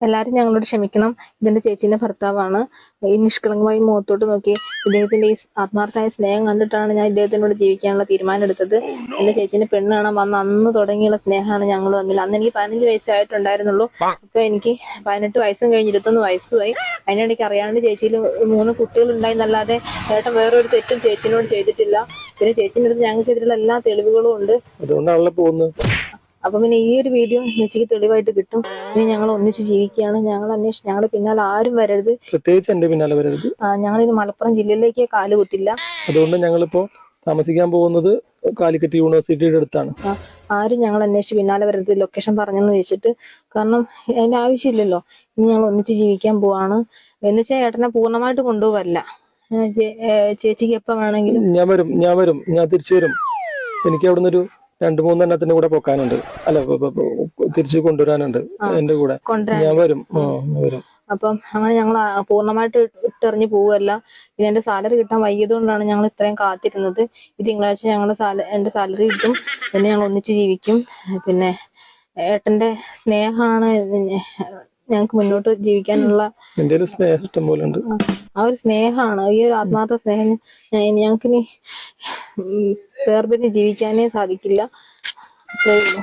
എല്ലാരും ഞങ്ങളോട് ക്ഷമിക്കണം. ഇതെന്റെ ചേച്ചീന്റെ ഭർത്താവാണ്. ഈ നിഷ്കളങ്കമായി മുഖത്തോട്ട് നോക്കി ഇദ്ദേഹത്തിന്റെ ഈ ആത്മാർത്ഥമായ സ്നേഹം കണ്ടിട്ടാണ് ഞാൻ ഇദ്ദേഹത്തിനോട് ജീവിക്കാനുള്ള തീരുമാനം എടുത്തത്. എന്റെ ചേച്ചീന്റെ പെണ്ണ് കാണാൻ വന്ന അന്ന് തുടങ്ങിയുള്ള സ്നേഹമാണ് ഞങ്ങൾ തമ്മിൽ. അന്ന് എനിക്ക് 15 വയസ്സായിട്ടുണ്ടായിരുന്നുള്ളൂ. അപ്പൊ എനിക്ക് 18 വയസ്സും കഴിഞ്ഞ് 21 വയസ്സുമായി. അതിനിടയ്ക്ക് അറിയാണ്ട് ചേച്ചിയിൽ 3 കുട്ടികൾ ഉണ്ടായിരുന്നല്ലാതെ ഏട്ടൻ വേറൊരു തെറ്റും ചേച്ചിനോട് ചെയ്തിട്ടില്ല. പിന്നെ ചേച്ചിന്റെ അടുത്ത് ഞങ്ങൾക്കെതിരെയുള്ള എല്ലാ തെളിവുകളും ഉണ്ട്. അതുകൊണ്ടാണല്ലോ പോകുന്നത്. അപ്പൊ പിന്നെ ഈ ഒരു വീഡിയോ ചേച്ചിക്ക് തെളിവായിട്ട് കിട്ടും. ഇനി ഞങ്ങൾ ഒന്നിച്ച് ജീവിക്കുകയാണ്. ഞങ്ങൾ അന്വേഷിച്ച് ഞങ്ങളുടെ പിന്നാലെ ആരും വരരുത്. പ്രത്യേകിച്ച് എന്റെ പിന്നാലെ വരരുത്. ഞങ്ങളിനി മലപ്പുറം ജില്ലയിലേക്ക് കാല് കുത്തില്ല. അതുകൊണ്ട് ഞങ്ങളിപ്പോ താമസിക്കാൻ പോകുന്നത് കാലിക്കറ്റ് യൂണിവേഴ്സിറ്റിയുടെ അടുത്താണ്. ആരും ഞങ്ങൾ അന്വേഷിച്ച് പിന്നാലെ വരരുത്. ലൊക്കേഷൻ പറഞ്ഞെന്ന് വെച്ചിട്ട്. കാരണം അതിന്റെ ആവശ്യമില്ലല്ലോ. ഇനി ഞങ്ങൾ ഒന്നിച്ച് ജീവിക്കാൻ പോവാണ്. എന്നുവെച്ചാൽ ഏട്ടനെ പൂർണ്ണമായിട്ട് കൊണ്ടുപോവല്ല. ചേച്ചിക്ക് എപ്പോ വേണമെങ്കിലും ഞാൻ വരും ഞാൻ തിരിച്ചു വരും. എനിക്ക് അവിടുന്ന് ഒരു 2-3 എണ്ണത്തിന്റെ കൂടെ പൊക്കാനുണ്ട്. അല്ല തിരിച്ചു കൊണ്ടുവരാനുണ്ട് എന്റെ കൂടെ. ഞാൻ വരും. അപ്പം അങ്ങനെ ഞങ്ങൾ പൂർണ്ണമായിട്ട് ഇട്ടെറിഞ്ഞ് പോവല്ല. പിന്നെ എന്റെ സാലറി കിട്ടാൻ വൈകിയത് കൊണ്ടാണ് ഞങ്ങൾ ഇത്രയും കാത്തിരുന്നത്. ഈ തിങ്കളാഴ്ച എന്റെ സാലറി കിട്ടും. പിന്നെ ഞങ്ങൾ ഒന്നിച്ച് ജീവിക്കും. പിന്നെ ഏട്ടന്റെ സ്നേഹമാണ് ഞങ്ങൾക്ക് മുന്നോട്ട് ജീവിക്കാനുള്ള സ്നേഹം ഇഷ്ടം പോലെ ഉണ്ട്. ആ ഒരു സ്നേഹമാണ്, ഈ ഒരു ആത്മാർത്ഥ സ്നേഹം ഞങ്ങൾക്കിനി വേർപിരിഞ്ഞ് ജീവിക്കാനേ സാധിക്കില്ല. അത്രേ ഉള്ളൂ.